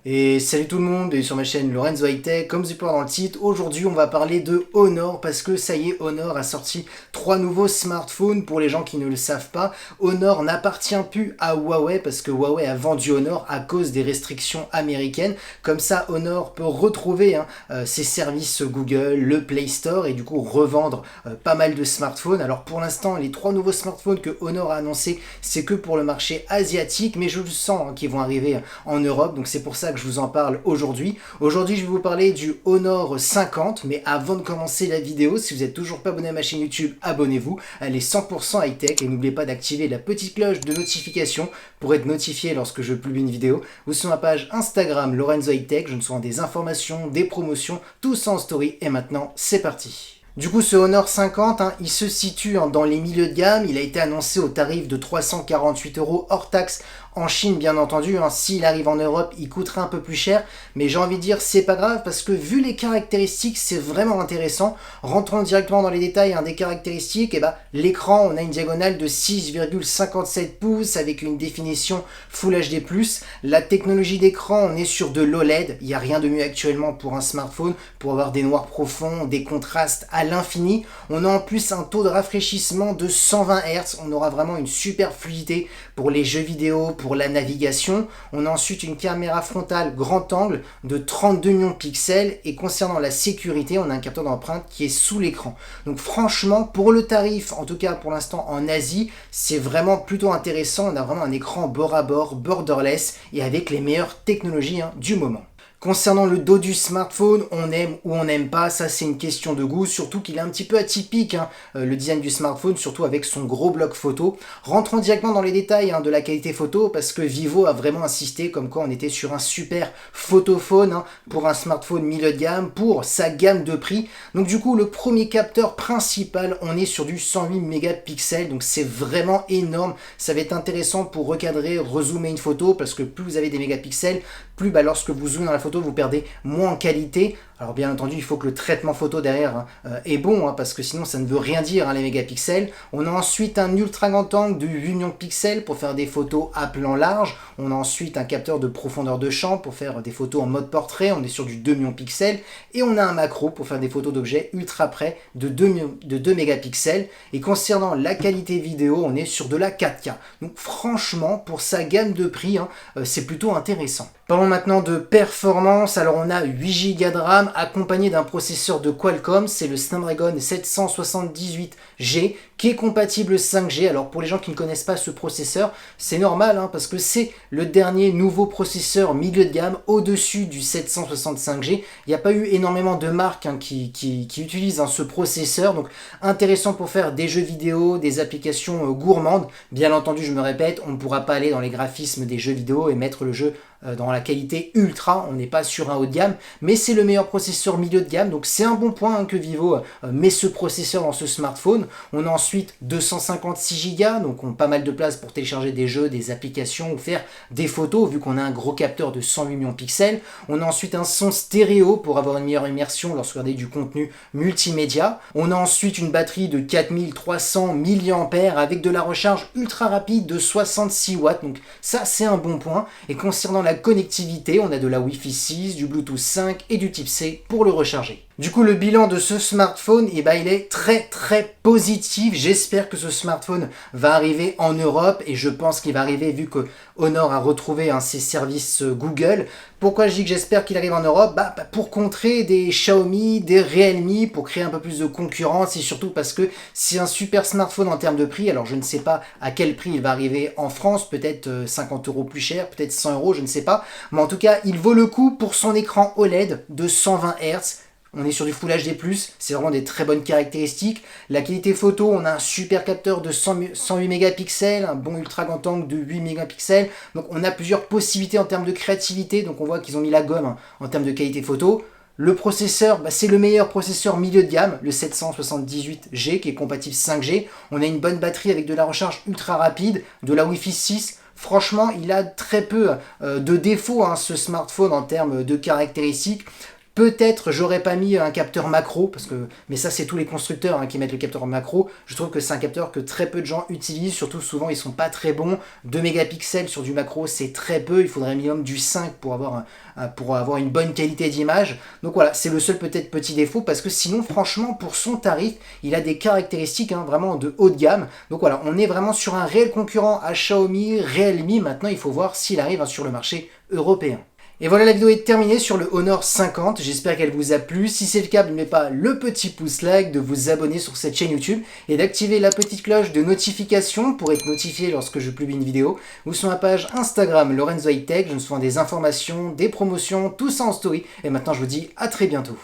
Et salut tout le monde, et sur ma chaîne Lorenzo High Tech, comme vous pouvez voir dans le titre, aujourd'hui on va parler de Honor, parce que ça y est, Honor a sorti 3 nouveaux smartphones. Pour les gens qui ne le savent pas, Honor n'appartient plus à Huawei, parce que Huawei a vendu Honor à cause des restrictions américaines. Comme ça, Honor peut retrouver ses services Google, le Play Store, et du coup revendre pas mal de smartphones. Alors pour l'instant, les 3 nouveaux smartphones que Honor a annoncés, c'est que pour le marché asiatique, mais je le sens qu'ils vont arriver en Europe, donc c'est pour ça que je vous en parle aujourd'hui. Aujourd'hui, je vais vous parler du Honor 50, mais avant de commencer la vidéo, si vous n'êtes toujours pas abonné à ma chaîne YouTube, abonnez-vous. Elle est 100% high-tech et n'oubliez pas d'activer la petite cloche de notification pour être notifié lorsque je publie une vidéo. Ou sur ma page Instagram Lorenzo High Tech, je ne sois des informations, des promotions, tout ça en story. Et maintenant, c'est parti. Du coup, ce Honor 50, il se situe dans les milieux de gamme. Il a été annoncé au tarif de 348 € hors taxe en Chine, bien entendu. S'il arrive en Europe, il coûtera un peu plus cher. Mais j'ai envie de dire, c'est pas grave parce que vu les caractéristiques, c'est vraiment intéressant. Rentrons directement dans les détails des caractéristiques. L'écran, on a une diagonale de 6,57 pouces avec une définition Full HD+. La technologie d'écran, on est sur de l'OLED. Il n'y a rien de mieux actuellement pour un smartphone pour avoir des noirs profonds, des contrastes à l'infini. On a en plus un taux de rafraîchissement de 120 Hz. On aura vraiment une super fluidité pour les jeux vidéo, pour la navigation. On a ensuite une caméra frontale grand angle de 32 millions de pixels. Et concernant la sécurité, on a un capteur d'empreinte qui est sous l'écran. Donc franchement, pour le tarif, en tout cas pour l'instant en Asie, c'est vraiment plutôt intéressant. On a vraiment un écran bord à bord, borderless et avec les meilleures technologies du moment. Concernant le dos du smartphone, on aime ou on n'aime pas, ça c'est une question de goût, surtout qu'il est un petit peu atypique, le design du smartphone, surtout avec son gros bloc photo. Rentrons directement dans les détails de la qualité photo, parce que Vivo a vraiment insisté comme quoi on était sur un super photophone pour un smartphone milieu de gamme, pour sa gamme de prix. Donc du coup, le premier capteur principal, on est sur du 108 mégapixels, donc c'est vraiment énorme. Ça va être intéressant pour recadrer, rezoomer une photo, parce que plus vous avez des mégapixels, plus lorsque vous zoomez dans la photo, vous perdez moins en qualité. Alors bien entendu, il faut que le traitement photo derrière est bon, parce que sinon ça ne veut rien dire les mégapixels. On a ensuite un ultra grand angle de 8 millions de pixels pour faire des photos à plan large. On a ensuite un capteur de profondeur de champ pour faire des photos en mode portrait. On est sur du 2 millions de pixels. Et on a un macro pour faire des photos d'objets ultra près de 2 mégapixels. Et concernant la qualité vidéo, on est sur de la 4K. Donc franchement, pour sa gamme de prix, c'est plutôt intéressant. Parlons maintenant de performance. Alors on a 8 Go de RAM accompagné d'un processeur de Qualcomm, c'est le Snapdragon 778G qui est compatible 5G. Alors pour les gens qui ne connaissent pas ce processeur, c'est normal parce que c'est le dernier nouveau processeur milieu de gamme au-dessus du 765G. Il n'y a pas eu énormément de marques qui utilisent ce processeur, donc intéressant pour faire des jeux vidéo, des applications gourmandes. Bien entendu, je me répète, on ne pourra pas aller dans les graphismes des jeux vidéo et mettre le jeu dans la qualité ultra, on n'est pas sur un haut de gamme, mais c'est le meilleur processeur milieu de gamme, donc c'est un bon point que Vivo met ce processeur dans ce smartphone. On a ensuite 256 Go, donc on a pas mal de place pour télécharger des jeux, des applications ou faire des photos, vu qu'on a un gros capteur de 108 millions de pixels. On a ensuite un son stéréo pour avoir une meilleure immersion lorsque vous regardez du contenu multimédia. On a ensuite une batterie de 4300 mAh avec de la recharge ultra rapide de 66 watts, donc ça c'est un bon point. Et concernant la connectivité, on a de la Wi-Fi 6, du Bluetooth 5 et du Type C pour le recharger. Du coup, le bilan de ce smartphone, il est très positif. J'espère que ce smartphone va arriver en Europe et je pense qu'il va arriver vu que Honor a retrouvé ses services Google. Pourquoi je dis que j'espère qu'il arrive en Europe? Pour contrer des Xiaomi, des Realme, pour créer un peu plus de concurrence et surtout parce que c'est un super smartphone en termes de prix. Alors je ne sais pas à quel prix il va arriver en France, peut-être 50 € plus cher, peut-être 100 €, je ne sais pas. Mais en tout cas, il vaut le coup pour son écran OLED de 120 Hz. On est sur du Full HD+, c'est vraiment des très bonnes caractéristiques. La qualité photo, on a un super capteur de 108 mégapixels, un bon ultra grand angle de 8 mégapixels. Donc on a plusieurs possibilités en termes de créativité, donc on voit qu'ils ont mis la gomme en termes de qualité photo. Le processeur, c'est le meilleur processeur milieu de gamme, le 778G qui est compatible 5G. On a une bonne batterie avec de la recharge ultra rapide, de la Wi-Fi 6. Franchement, il a très peu de défauts ce smartphone en termes de caractéristiques. Peut-être j'aurais pas mis un capteur macro, mais ça c'est tous les constructeurs qui mettent le capteur macro. Je trouve que c'est un capteur que très peu de gens utilisent, surtout souvent ils sont pas très bons. 2 mégapixels sur du macro c'est très peu, il faudrait minimum du 5 pour avoir une bonne qualité d'image. Donc voilà, c'est le seul peut-être petit défaut, parce que sinon franchement pour son tarif, il a des caractéristiques vraiment de haut de gamme. Donc voilà, on est vraiment sur un réel concurrent à Xiaomi, Realme. Maintenant il faut voir s'il arrive sur le marché européen. Et voilà, la vidéo est terminée sur le Honor 50, j'espère qu'elle vous a plu. Si c'est le cas, n'oubliez pas le petit pouce like, de vous abonner sur cette chaîne YouTube et d'activer la petite cloche de notification pour être notifié lorsque je publie une vidéo, ou sur ma page Instagram Lorenzo High Tech. Je me souviens des informations, des promotions, tout ça en story. Et maintenant je vous dis à très bientôt.